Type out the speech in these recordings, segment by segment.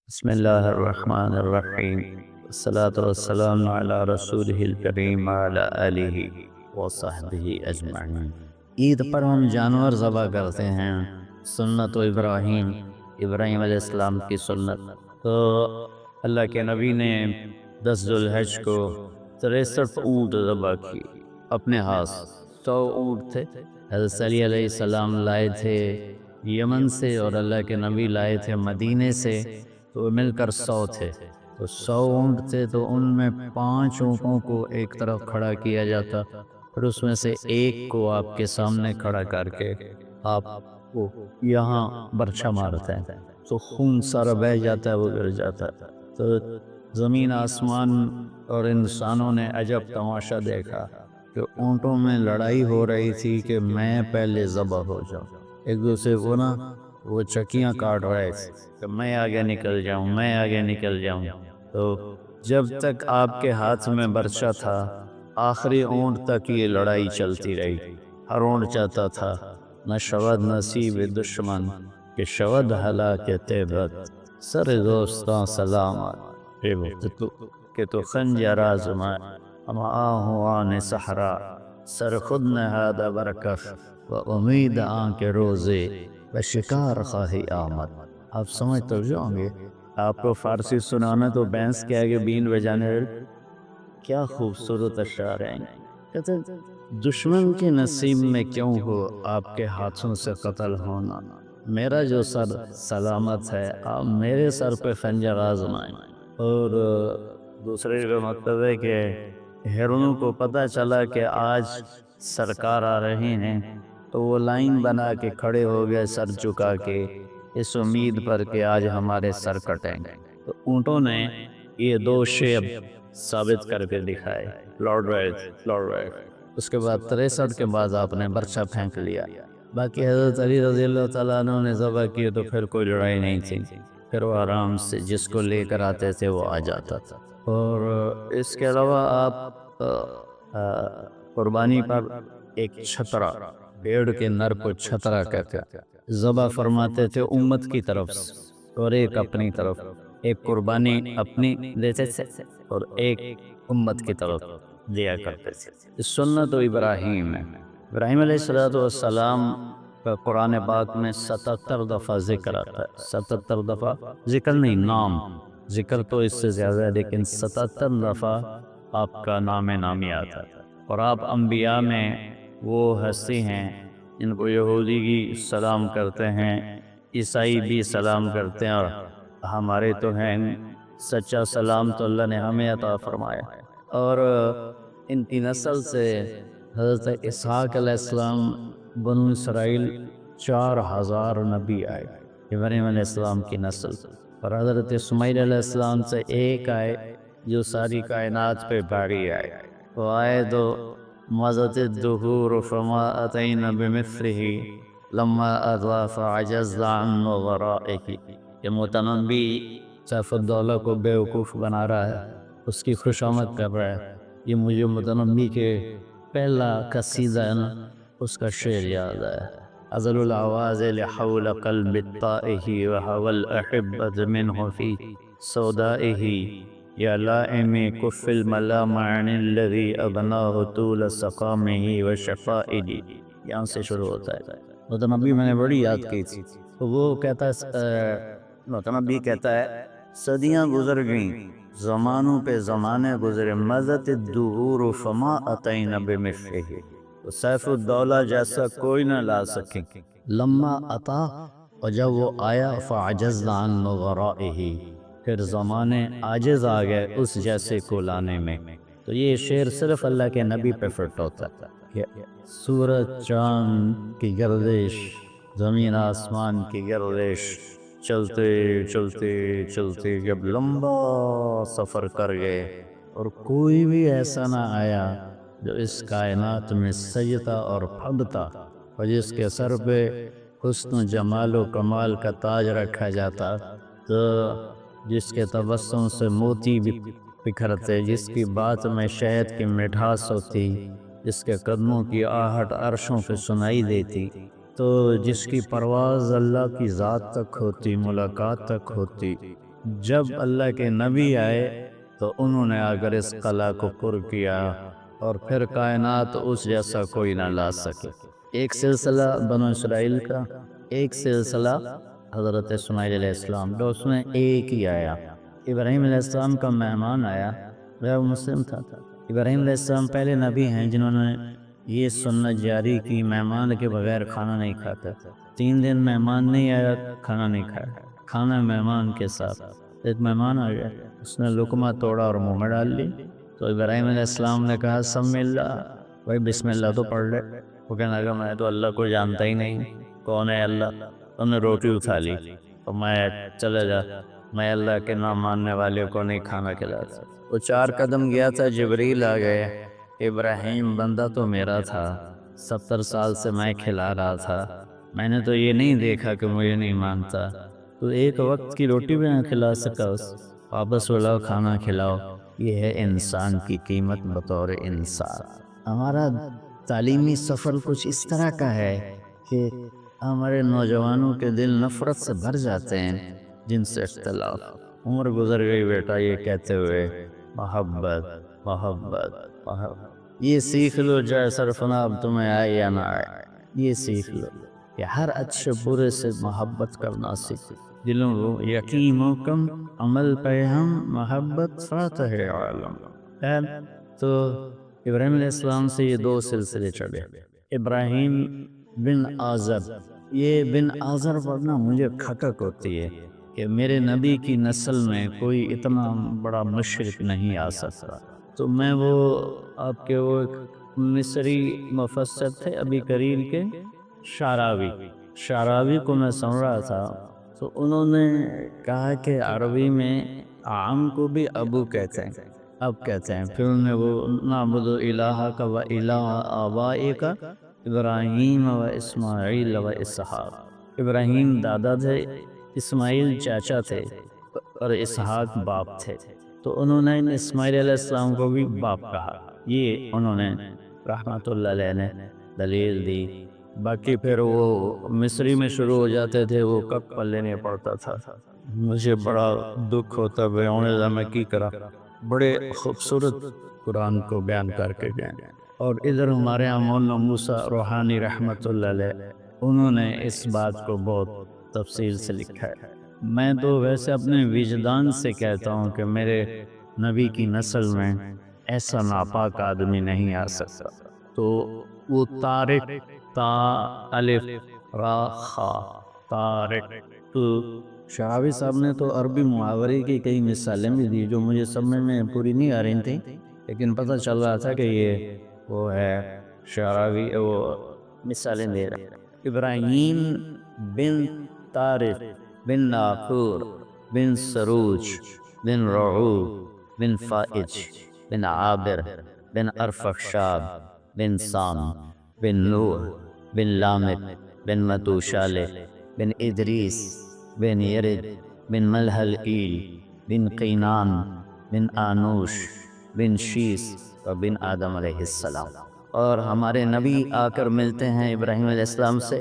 بسم اللہ الرحمن الرحیم والصلاة والسلام علی رسولہ الکریم وعلی آلہ وصحبہ اجمعین۔ عید پر ہم جانور ذبح کرتے ہیں، سنت و ابراہیم علیہ السلام کی سنت۔ تو اللہ کے نبی نے 10 ذوالحج کو 63 اونٹ ذبح کی اپنے ہاتھ۔ 100 اونٹ تھے، حضرت علی علیہ السلام لائے تھے یمن سے اور اللہ کے نبی لائے تھے مدینے سے، تو مل کر 100 تھے۔ تو 100 اونٹ تھے تو ان میں 5 اونٹوں کو ایک طرف کھڑا کیا جاتا، پھر اس میں سے ایک کو آپ کے سامنے کھڑا کر کے آپ کو یہاں برچھا مارتے ہیں تو خون سارا بہہ جاتا ہے، وہ گر جاتا ہے۔ تو زمین آسمان اور انسانوں نے عجب تماشا دیکھا کہ اونٹوں میں لڑائی ہو رہی تھی کہ میں پہلے ذبح ہو جاؤں، ایک دوسرے کو نا وہ چکیاں کاٹ رہے تھے کہ میں آگے نکل جاؤں، میں آگے نکل جاؤں۔ تو جب تک آپ کے ہاتھ میں برچھا تھا آخری اونٹ تک یہ لڑائی چلتی رہی۔ ہر اونٹ چاہتا تھا نہ شود نصیب دشمن کہ شود ہلاک تیبت، سر دوستاں سلامت کہ تو خنجر آزمائے، ہم آہوان صحرا سر خود نہادہ برکف و امید آن کے روزے بشکار خواہی آمد۔ آپ سمجھ تو جاؤں گے، آپ کو فارسی سنانا تو بینس کے آگے بین بجانے، کیا خوبصورت اشعار ہیں۔ کہتے ہیں دشمن کے نصیب میں کیوں ہو آپ کے ہاتھوں سے قتل ہونا، میرا جو سر سلامت ہے آپ میرے سر پہ خنجر آزمائیں۔ اور دوسرے کا مطلب ہے کہ ہرنوں کو پتہ چلا کہ آج سرکار آ رہے ہیں تو وہ لائن بنا کے کھڑے ہو گئے سر چکا کے، اس امید پر کہ آج ہمارے سر کٹیں گے۔ تو اونٹوں نے یہ 2 شیب ثابت کر کے دکھائے، لڑ رہے تھے۔ اس کے بعد 63 کے بعد آپ نے برچھا پھینک لیا۔ باقی حضرت علی رضی اللہ تعالیٰ عنہ نے ذبح کیے تو پھر کوئی لڑائی نہیں تھی، پھر وہ آرام سے جس کو لے کر آتے تھے وہ آ جاتا تھا۔ اور اس کے علاوہ آپ قربانی پر ایک چھترا، بھیڑ کے نر کو چھترا کہتے ہیں، ذبح فرماتے تھے امت کی طرف سے، اور ایک اپنی طرف، ایک قربانی اپنی دیتے تھے اور ایک امت کی طرف دیا کرتے تھے۔ سنت و ابراہیم ہے، ابراہیم علیہ السلام کا قرآن پاک میں 77 دفعہ ذکر آتا ہے۔ 77 دفعہ ذکر نہیں، نام ذکر تو اس سے زیادہ ہے، لیکن 77 دفعہ آپ کا نام نامی آتا ہے۔ اور آپ انبیاء میں وہ ہستی ہیں جن کو یہودی بھی سلام کرتے ہیں، عیسائی بھی سلام کرتے ہیں، اور ہمارے تو ہیں سچا سلام تو اللہ نے ہمیں عطا فرمایا۔ اور ان کی نسل سے حضرت اسحاق علیہ السلام بنو اسرائیل 4000 نبی آئے ابراہیم علیہ السلام کی نسل، اور حضرت اسماعیل علیہ السلام سے ایک آئے جو ساری کائنات پہ باقی آئے۔ وہ آئے تو مضت الدہور فما اتینا بمثلہ لما اضاف عجزنا عن ورائہ۔ یہ متنبی سیف الدولہ کو بیوقوف بنا رہا ہے، اس کی خوش آمد کر رہا ہے۔ یہ مجھے متنبی کے پہلا قصیدہ ہے نا، اس کا شعر یاد ہے، ازل العواز لحول قلب الطائہ وحو الاحبت منہ فی سودائہ، یا لائم کف الملام عن الذی ابناہ طول سقامہ وشفائہ۔ یہاں سے شروع ہوتا ہے۔ متنبی میں نے بڑی یاد کی تھی، تو وہ کہتا ہے، متنبی کہتا ہے صدیاں گزر گئیں، زمانوں پہ زمانے گزرے، مضت الدہور فما اتینا بمثلہ، تو سیف الدولہ جیسا کوئی نہ لا سکے۔ لما عطا، اور جب وہ آیا، فعجزنا عن ورائہ، پھر زمانے عاجز آ گئے اس جیسے کو لانے میں۔ تو یہ شعر صرف اللہ کے نبی پہ فٹ ہوتا ہے کہ سورج چاند کی گردش، زمین آسمان کی گردش، چلتے چلتے چلتے جب لمبا سفر کر گئے اور کوئی بھی ایسا نہ آیا جو اس کائنات میں سجتا اور پھبتا، اور جس کے سر پہ حسن و جمال و کمال کا تاج رکھا جاتا، تو جس کے تبسم سے موتی بھی بکھرتے، جس کی بات میں شہد کی مٹھاس ہوتی، جس کے قدموں کی آہٹ عرشوں پہ سنائی دیتی، تو جس کی پرواز اللہ کی ذات تک ہوتی، ملاقات تک ہوتی، جب اللہ کے نبی آئے تو انہوں نے آ کر اس قلعہ کو پر کیا، اور پھر کائنات اس جیسا کوئی نہ لا سکے۔ ایک سلسلہ بنو اسرائیل کا، ایک سلسلہ حضرت اسماعیل علیہ السلام کا، اس میں ایک ہی آیا۔ ابراہیم علیہ السلام کا مہمان آیا، غیر مسلم تھا۔ ابراہیم علیہ السلام پہلے نبی ہیں جنہوں نے یہ سنت جاری کی مہمان کے بغیر کھانا نہیں کھاتا۔ 3 دن مہمان نہیں آیا، کھانا نہیں کھایا، کھانا مہمان کے ساتھ۔ ایک مہمان آ گیا، اس نے لقمہ توڑا اور منہ میں ڈال لی، تو ابراہیم علیہ السلام نے کہا سم اللہ، بھائی بسم اللہ تو پڑھ لے۔ وہ کہنے لگا میں تو اللہ کو جانتا ہی نہیں، کون ہے اللہ؟ انہوں نے روٹی اٹھا لی، تو میں چلے جا، میں اللہ کے نہ ماننے والے کو نہیں کھانا کھلاتا۔ وہ 4 قدم گیا تھا، جبریل آ گئے، ابراہیم بندہ تو میرا تھا، 70 سال سے میں کھلا رہا تھا، میں نے تو یہ نہیں دیکھا کہ مجھے نہیں مانتا، تو ایک وقت کی روٹی بھی نہ کھلا سکا، واپس بلاؤ کھانا کھلاؤ۔ یہ ہے انسان کی قیمت بطور انسان۔ ہمارا تعلیمی سفر کچھ اس طرح کا ہے کہ ہمارے نوجوانوں کے دل نفرت سے بھر جاتے ہیں، جن سے اختلاف۔ عمر گزر گئی بیٹا یہ کہتے ہوئے محبت محبت محبت، یہ سیکھ لو جائے سرفنا اب تمہیں آئے یا نہ آئے، یہ سیکھ لو کہ ہر اچھے برے سے محبت کرنا سیکھ۔ دلوں کو یقین و کم عمل پہ ہم محبت فاتح عالم۔ تو ابراہیم علیہ السلام سے یہ 2 سلسلے چڑھے۔ ابراہیم بن آزر، یہ بن آزر پڑھنا مجھے کھٹک ہوتی ہے کہ میرے نبی کی نسل میں کوئی اتنا بڑا مشرک نہیں آ سکتا۔ تو میں وہ آپ کے وہ مصری مفسر تھے ابی کریر کے، شعراوی کو میں سن رہا تھا، تو انہوں نے کہا کہ عربی میں عام کو بھی ابو کہتے ہیں، اب کہتے ہیں۔ پھر انہوں نے وہ نعبد الہ کا و الہ آبائی کا ابراہیم و اسماعیل و اسحاق، ابراہیم دادا تھے، اسماعیل چاچا تھے، اور اسحاق باپ تھے، تو انہوں نے اسماعیل علیہ السلام کو بھی باپ کہا۔ یہ انہوں نے رحمت اللہ علیہ نے دلیل دی۔ باقی پھر وہ مصری میں شروع ہو جاتے تھے، وہ کب پڑھ لینے پڑتا تھا، مجھے بڑا دکھ ہوتا ہے، میں کی کرا۔ بڑے خوبصورت قرآن کو بیان کر کے گئے۔ اور ادھر ہمارے یہاں مولانا موسیٰ روحانی رحمت اللہ علیہ، انہوں نے اس بات کو بہت تفصیل سے لکھا ہے۔ میں تو ویسے اپنے وجدان سے کہتا ہوں کہ میرے نبی کی نسل میں ایسا ناپاک آدمی نہیں آ سکتا۔ تو وہ طارق، تا الف را خا، طارق، تو شعراوی صاحب نے تو عربی محاورے کی کئی مثالیں بھی دی جو مجھے سمجھ میں پوری نہیں آ رہی تھیں، لیکن پتہ چل رہا تھا کہ یہ وہ ہے شعراوی، وہ مثالیں دے رہا ہے۔ ابراہیم بن طارق بن ناقور بن سروج بن رعوب بن فائج بن عابر بن ارفخشاد بن سام بن نوح بن لامک بن متوشالح بن ادریس بن یرد بن ملحل ایل بن قینان بن آنوش بن شیس و بن آدم علیہ السلام۔ اور ہمارے نبی آ کر ملتے ہیں ابراہیم علیہ السلام سے،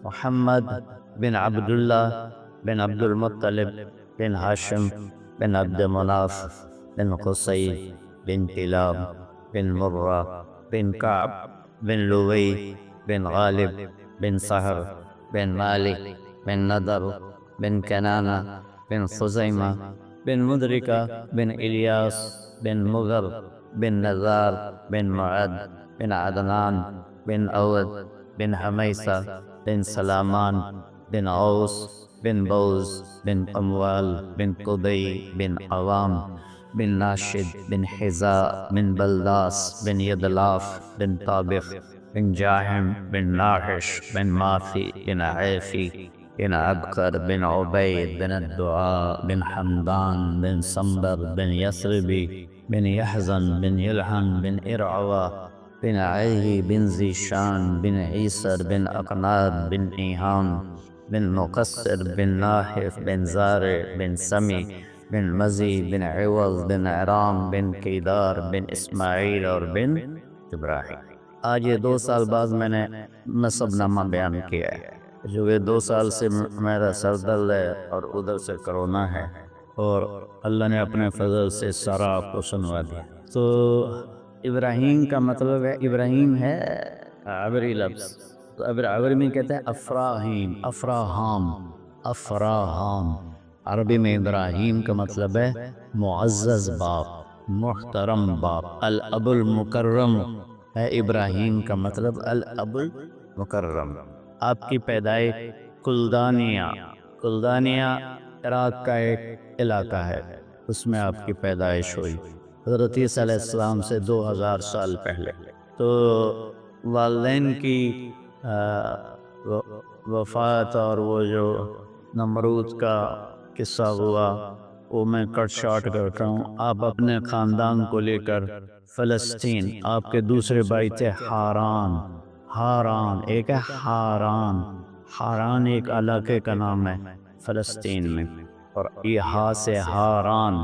محمد بن عبداللہ بن عبد المطلب بن ہاشم بن عبد مناف بن قصی بن کلاب بن مرہ بن کعب بن لوی بن غالب بن سہر بن مالک بن ندر بن کنانہ بن خزیمہ بن مدرکہ بن الیاس بن مغر بن نزار بن معد بن عدنان بن اود بن حمیسہ بن سلامان بن اوس بن بوز بن اموال بن قدی بن عوام بن ناشد بن حذاء بن بلداس بن یدلاف بن طابخ بن جاحم بن ناحش بن ماثی بن عیفی بن عبقر بن عبید بن الدعاء بن حمدان بن صنبر بن یثربی بن یحزن بن یلحن بن ارعوى بن عیہی بن ذیشان بن عیسر بن اقناد بن ایہان بن مقصر بن ناحف بن زارع بن سمی بن مزی بن عوض بن عرام بن کیدار بن اسماعیل اور بن ابراہیم۔ آج یہ 2 سال بعد میں نے نسب نامہ بیان کیا ہے، جو کہ 2 سال سے میرا سر درد ہے اور ادھر سے کرونا ہے، اور اللہ نے اپنے فضل سے سارا آپ کو سنوا دیا۔ تو ابراہیم کا مطلب ہے، ابراہیم ہے عبری لفظ، تو عبری میں کہتے ہیں افراہیم، افراہام، افراہام۔ عربی میں ابراہیم کا مطلب ہے معزز باپ، محترم باپ، الاب المکرم ہے ابراہیم کا مطلب، الاب المکرم۔ آپ کی پیدائش کلدانیہ، کلدانیہ عراق کا ایک علاقہ ہے، اس میں آپ کی پیدائش ہوئی حضرت عیسیٰ علیہ السلام سے 2000 سال پہلے۔ تو والدین کی وفات اور وہ جو نمرود کا قصہ ہوا وہ میں کٹ شارٹ کرتا ہوں۔ آپ اپنے خاندان کو لے کر فلسطین، آپ کے دوسرے بھائی تھے ہاران، ہاران ایک ہے ہاران، ہاران ایک علاقے کا نام ہے فلسطین میں، اور یہ ہا سے ہاران،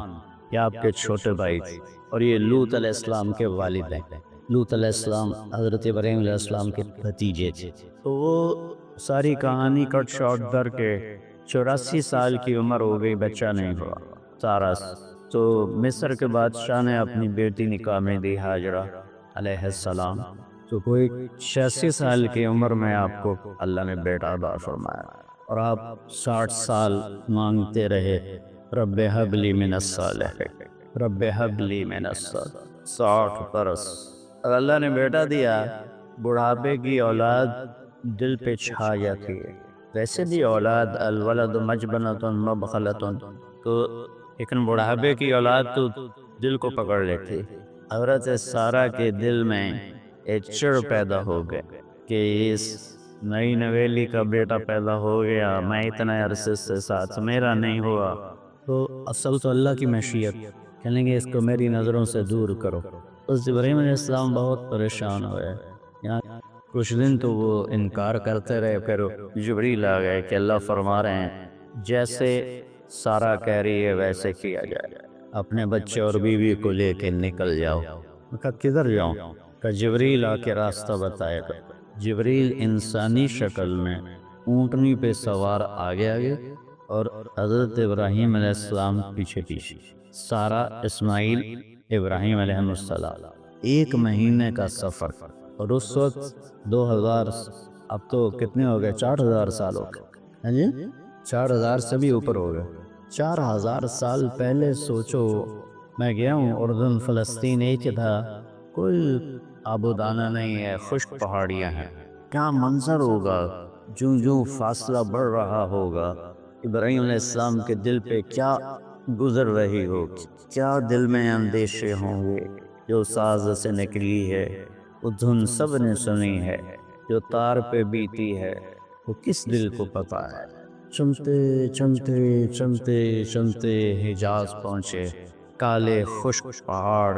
یہ آپ کے چھوٹے بھائی تھے، اور یہ لوط علیہ السلام کے والد ہیں۔ لوط علیہ السلام حضرت ابراہیم علیہ السلام کے بھتیجے تھے۔ تو وہ ساری کہانی کٹ شارٹ کر کے 84 سال کی عمر ہو گئی، بچہ نہیں ہوا سارا۔ تو مصر کے بادشاہ نے اپنی بیٹی نکاح میں دی ہاجرہ علیہ السلام، تو کوئی 86 سال کی عمر میں آپ کو اللہ نے بیٹا عطا فرمایا، اور آپ 60 سال مانگتے رہے رب ہب لی من الصالحین، رب ہب لی من الصالحین، 60 برس اور اللہ نے بیٹا دیا۔ بڑھاپے کی اولاد دل پہ چھا جاتی ہے، ویسے بھی اولاد الولد مجبنۃ مبخلۃ، تو لیکن بڑھاپے کی اولاد تو دل کو پکڑ لیتی۔ حضرت سارہ کے دل میں ایک چڑ پیدا ہو گئے کہ اس نئی نویلی کا بیٹا پیدا ہو گیا، میں اتنا عرصے سے ساتھ میرا نہیں ہوا، تو اصل تو اللہ کی مشیت، کہنے گے اس کو میری نظروں سے دور کرو۔ اس ابراہیم علیہ السلام بہت پریشان ہوئے، یہاں کچھ دن تو وہ انکار کرتے رہے، پھر جبریل آ گئے کہ اللہ فرما رہے ہیں جیسے سارہ کہہ رہی ہے ویسے کیا جائے، اپنے بچے اور بیوی کو لے کے نکل جاؤ۔ میں کہا کدھر جاؤں؟ کہ جبریل آ کے راستہ بتائے گا۔ جبریل انسانی شکل میں اونٹنی پہ سوار آگے آگے، اور حضرت ابراہیم علیہ السلام پیچھے پیچھے، سارہ اسماعیل ابراہیم علیہ السلام، 1 مہینے کا سفر، اور اس وقت 2000، اب تو کتنے ہو گئے، 4000 سال ہو گئے، ہاں جی 4000 سے بھی اوپر ہو گئے۔ 4000 سال پہلے سوچو، میں گیا ہوں اردن، فلسطین ایک تھا، کوئی آبودانہ نہیں ہے، خشک پہاڑیاں ہیں، کیا منظر ہوگا، جوں جوں فاصلہ بڑھ رہا ہوگا، ابراہیم علیہ السلام کے دل پہ کیا گزر رہی ہوگی، کیا دل میں اندیشے ہوں گے۔ جو ساز سے نکلی ہے وہ دھن سب نے سنی ہے، جو تار پہ بیتی ہے وہ کس دل کو پتہ ہے۔ چمتے چمتے چمتے چمتے حجاز پہنچے، کالے خشک پہاڑ،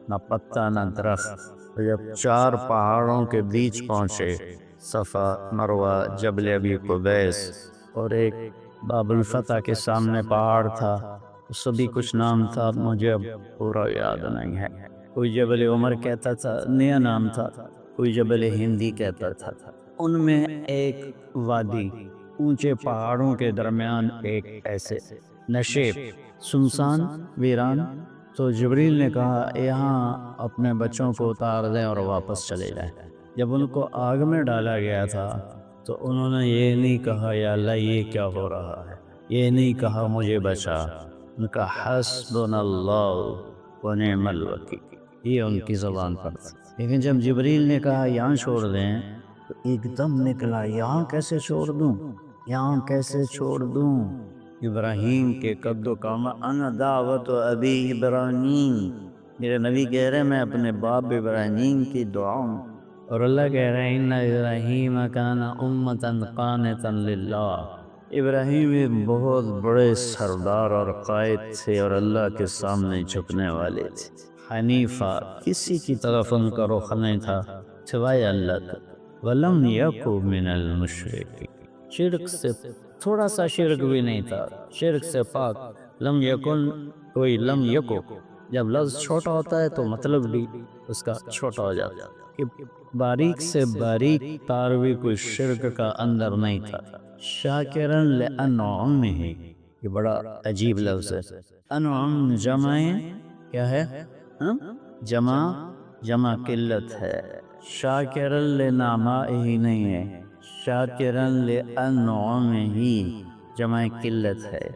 نہ پتا نہ درخت، جب 4 پہاڑوں کے بیچ پہنچے، صفا، مروہ، جبل ابی قبیس، اور ایک باب الفتح کے سامنے پہاڑ تھا، اس سے بھی کچھ نام تھا، مجھے اب پورا یاد نہیں ہے، کوئی جبل عمر کہتا تھا، نیا نام تھا، کوئی جبل ہندی کہتا تھا۔ ان میں ایک وادی، اونچے پہاڑوں کے درمیان ایک ایسے نشیب، سنسان، ویران۔ تو جبریل نے کہا یہاں اپنے بچوں کو اتار دیں اور واپس چلے جائیں۔ جب ان کو آگ میں ڈالا گیا تھا تو انہوں نے یہ نہیں کہا یا اللہ یہ کیا ہو رہا ہے، یہ نہیں کہا مجھے بچا، ان کا حسبنا اللہ و نعم الوکیل، یہ ان کی زبان پر تھا۔ لیکن جب جبریل نے کہا یہاں چھوڑ دیں تو ایک دم نکلا، یہاں کیسے چھوڑ دوں، یہاں کیسے چھوڑ دوں، ابراہیم کے قد و قامت، انا دعوت ابی ابراہیم، میرے نبی کہہ رہے ہیں میں اپنے باپ ابراہیم کی دعاؤں، اور اللہ کہہ رہے ہیں ان ابراہیم کان امتا قانتا للہ، ابراہیم ایک بہت بڑے سردار اور قائد تھے اور اللہ کے سامنے جھکنے والے تھے، حنیفہ، کسی کی طرف ان کا رخ نہیں تھا سوائے اللہ کا، ولم یکو من المشرکین، شرک سے تھوڑا سا شرک بھی نہیں تھا، شرک سے پاک، لم یکن، کوئی لم یکو، جب لفظ چھوٹا ہوتا ہے تو مطلب بھی اس کا چھوٹا ہو جاتا ہے، کہ باریک سے باریک تار بھی کوئی شرک کا اندر نہیں تھا، شاکرن لانعمہ، یہ بڑا عجیب لفظ ہے۔ انعم جمع کیا ہے؟ جمع قلت ہے، شاکرن لنعمائہ نہیں ہے، شاکرن لانعمہ جمع قلت ہے،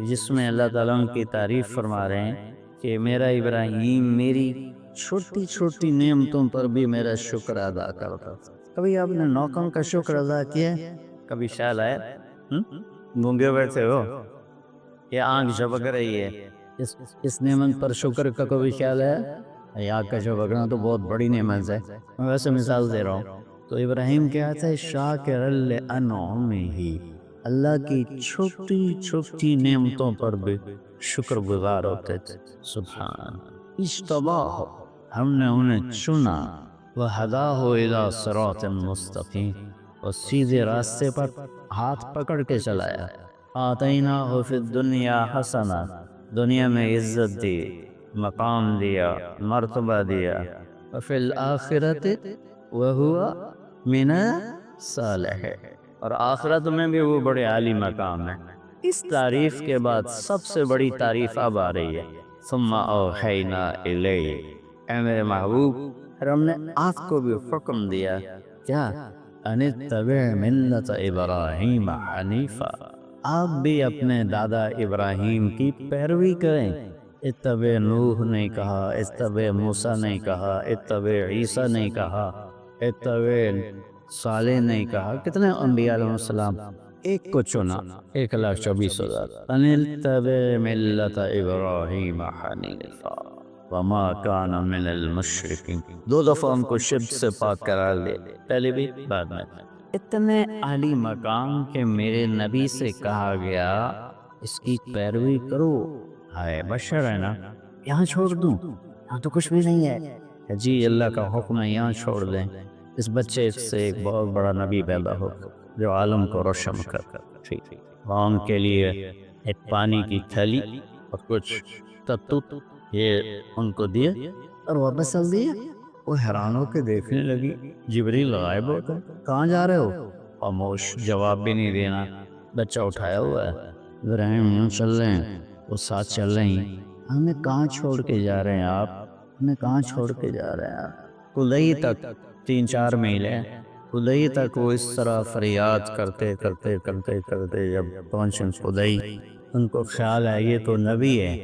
جس میں اللہ تعالیٰ کی تعریف فرما رہے ہیں کہ میرا ابراہیم میری چھوٹی چھوٹی نعمتوں پر بھی میرا شکر ادا کرتا۔ کبھی آپ نے نوکروں کا شکر ادا کیا؟ کبھی خیال آیا؟ گونگے بیٹھے ہو یہ آنکھ جھپک رہی ہے، اس نعمت پر شکر کا کبھی خیال ہے؟ آنکھ کا جھپکنا تو بہت بڑی نعمت ہے، میں ویسے مثال دے رہا ہوں۔ تو ابراہیم کیا ہے؟ شاکر لانعمہ، اللہ کی چھوٹی چھوٹی نعمتوں پر بھی شکر گزار ہوتے تھے۔ سبحان اجتباہ، ہم نے انہیں چنا، وہداہ الی صراط مستقیم، اور سیدھے راستے پر ہاتھ پکڑ کے چلایا۔ آتیناہ فی الدنیا حسنہ، دنیا میں عزت دی، مقام دیا، مرتبہ دیا، وفی الآخرت وہو من الصالحین، اور آخرت میں بھی وہ بڑے عالی مقام ہے۔ اس تعریف کے بعد سب سے بڑی تعریف اب آ رہی ہے، ثم اوحینا الیک، اے میرے محبوب، پھر ہم نے آپ کو بھی حکم دیا کیا؟ ان اتبع ملت ابراہیم حنیفا، آپ بھی اپنے دادا ابراہیم کی پیروی کریں۔ اتبع نوح نہیں کہا، اتبع موسیٰ نہیں کہا، اتبع عیسیٰ نہیں کہا، اتبع صالح نہیں کہا، کتنے انبیاء علیہ السلام، ایک کو چنا، 1,24,000۔ ان اتبع ملت ابراہیم حنیفا وما کان من المشرکین، 2 دفعہ ان کو شرک سے پاک قرار دے، پہلے بھی بعد میں۔ اتنے عالی مقام کہ میرے نبی سے کہا گیا اس کی پیروی کرو، ہائے بشر ہے نا، یہاں چھوڑ دوں، یہاں تو کچھ بھی نہیں ہے، جی اللہ کا حکم ہے یہاں چھوڑ دیں۔ اس بچے سے ایک بہت بڑا نبی پیدا ہو جو عالم کو روشن کر، ٹھیک، اور ان کے لیے ایک پانی کی تھیلی اور کچھ تتو یہ ان کو دیے اور واپس چل دیے۔ وہ حیران ہو کے دیکھنے لگی، جبریل غائب ہو گئے، کہاں جا رہے ہو؟ خاموش، جواب بھی نہیں دینا، بچہ اٹھایا ہوا ہے۔ ابراہیم یوں چل رہے ہیں، وہ ساتھ چل رہی ہیں، ہمیں کہاں چھوڑ کے جا رہے ہیں آپ؟ ہمیں کہاں چھوڑ کے جا رہے ہیں آپ؟ خدائی تک 3-4 میل ہے، خدائی تک وہ اس طرح فریاد کرتے کرتے کرتے کرتے جب پہنچیں خدائی، ان کو خیال ہے یہ تو نبی ہے،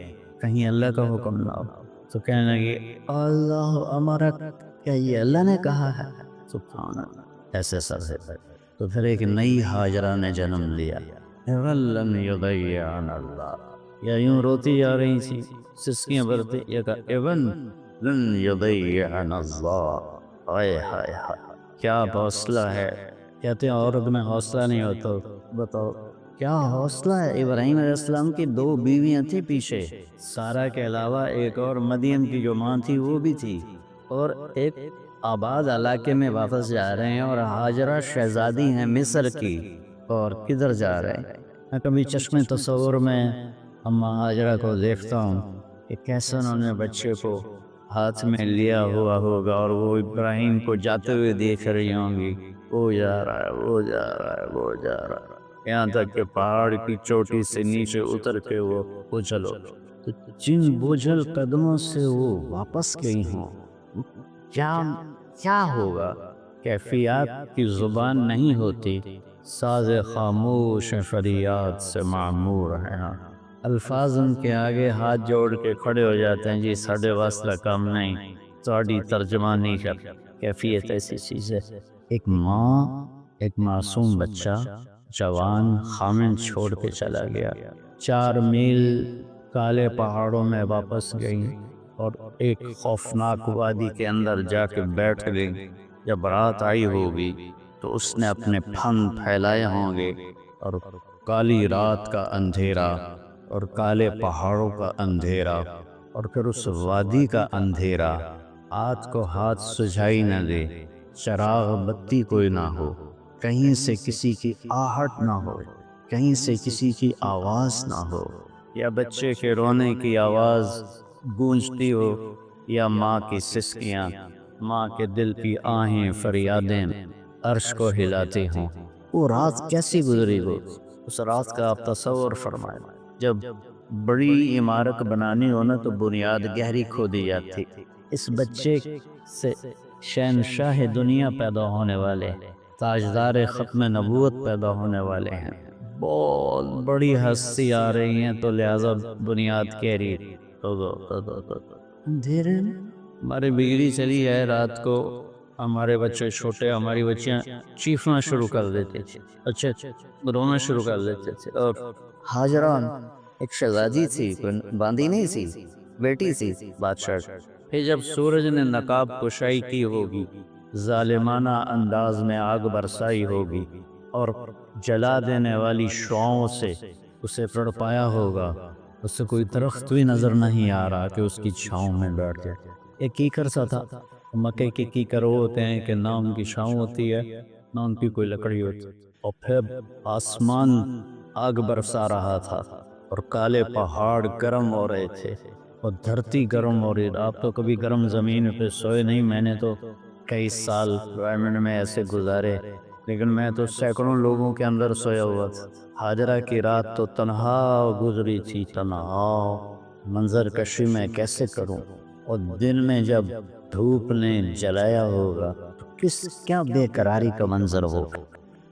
کہیں اللہ کا حکم نہ ہو، تو کہنے لگے اللہ امرک، کیا یہ اللہ نے کہا ہے؟ سبحان اللہ، ایسے سر ہے۔ تو پھر ایک نئی ہاجرہ نے جنم لیا، لن یضیعنا اللہ، یا یوں روتی جا رہی تھی، سسکیاں بھرتی، یا کہا ایون لن یضیعنا اللہ، ہائے ہائے ہائے کیا حوصلہ ہے۔ کہتے ہیں عورت میں حوصلہ نہیں ہوتا، بتاؤ کیا حوصلہ ہے۔ ابراہیم علیہ السلام کی 2 بیویاں تھیں پیچھے، سارہ کے علاوہ ایک اور مدین کی جو ماں تھی وہ بھی تھی، اور ایک آباد علاقے میں واپس جا رہے ہیں، اور ہاجرہ شہزادی ہیں مصر کی، اور کدھر جا رہے ہیں؟ میں کبھی چشم تصور میں اماں ہاجرہ کو دیکھتا ہوں کہ کیسے انہوں نے بچے کو ہاتھ میں لیا ہوا ہوگا، اور وہ ابراہیم کو جاتے ہوئے دیکھ رہی ہوں گی، وہ جا رہا ہے، وہ جا رہا ہے، وہ جا رہا ہے، یہاں تک کہ پہاڑ کی چوٹی سے نیچے اتر کے وہ چلو، تو جن بوجھل قدموں سے وہ واپس گئی ہوں، کیا ہوگا؟ کیفیات کی زبان نہیں ہوتی، ساز خاموش فریاد سے معمور ہیں، الفاظ ان کے آگے ہاتھ جوڑ کے کھڑے ہو جاتے ہیں، جی ساڑھے واسطہ کم نہیں، ساڑھی ترجمانی کر۔ کیفیت ایسی چیز ہے، ایک ماں ایک معصوم بچہ جوان خامن چھوڑ کے چلا گیا، 4 میل کالے پہاڑوں میں واپس گئی، اور ایک خوفناک وادی کے اندر جا کے بیٹھ گئی۔ جب رات آئی ہوگی تو اس نے اپنے پھن پھیلائے ہوں گے، اور کالی رات کا اندھیرا اور کالے پہاڑوں کا اندھیرا، اور پھر اس وادی کا اندھیرا، ہاتھ کو ہاتھ سجھائی نہ دے، چراغ بتی کوئی نہ ہو، کہیں سے کسی کی آہٹ نہ ہو، کہیں سے کسی کی آواز نہ ہو، یا بچے کے رونے کی آواز گونجتی ہو، یا ماں کی سسکیاں، ماں کے دل کی آہیں فریادیں عرش کو ہلاتی ہوں۔ وہ رات کیسی گزری ہو، اس رات کا آپ تصور فرمائیں۔ جب بڑی عمارت بنانی ہو نا تو بنیاد گہری کھودی جاتی. اس بچے سے شہنشاہ دنیا پیدا ہونے والے، تاجدار ختم نبوت پیدا ہونے والے ہیں. بہت بڑی ہستی آ رہی ہیں تو لہذا بنیاد گہری. اندھیرے میں ہماری بجلی چلی ہے رات کو، ہمارے بچے چھوٹے، ہماری بچیاں چیخنا شروع کر دیتے تھے، اچھا رونا شروع کر دیتے تھے. اور ہاجرہ ایک شہزادی تھی، باندی نہیں تھی، بیٹی تھی بادشاہ. پھر جب سورج نے نقاب کشائی کی ہوگی، ظالمانہ انداز میں آگ برسائی ہوگی اور جلا دینے والی شعاؤں سے اسے تڑپایا ہوگا، اس سے کوئی درخت بھی نظر نہیں آ رہا کہ اس کی چھاؤں میں بیٹھ جائے. ایک کیکر سا تھا. مکے کے کیکر وہ ہوتے ہیں کہ نہ ان کی چھاؤں ہوتی ہے نہ ان کی کوئی لکڑی ہوتی. اور پھر آسمان آگ برسا رہا تھا اور کالے پہاڑ گرم ہو رہے تھے اور دھرتی گرم ہو رہی. آپ تو کبھی گرم زمین پہ سوئے نہیں، میں نے تو کئی سال انوائرمنٹ میں ایسے گزارے، لیکن میں تو سینکڑوں لوگوں کے اندر سویا ہوا تھا. ہاجرہ کی رات تو تنہا گزری تھی، تنہا. منظر کشی میں کیسے کروں، اور دن میں جب دھوپ نے جلایا ہوگا تو کیا بے قراری کا منظر ہوگا.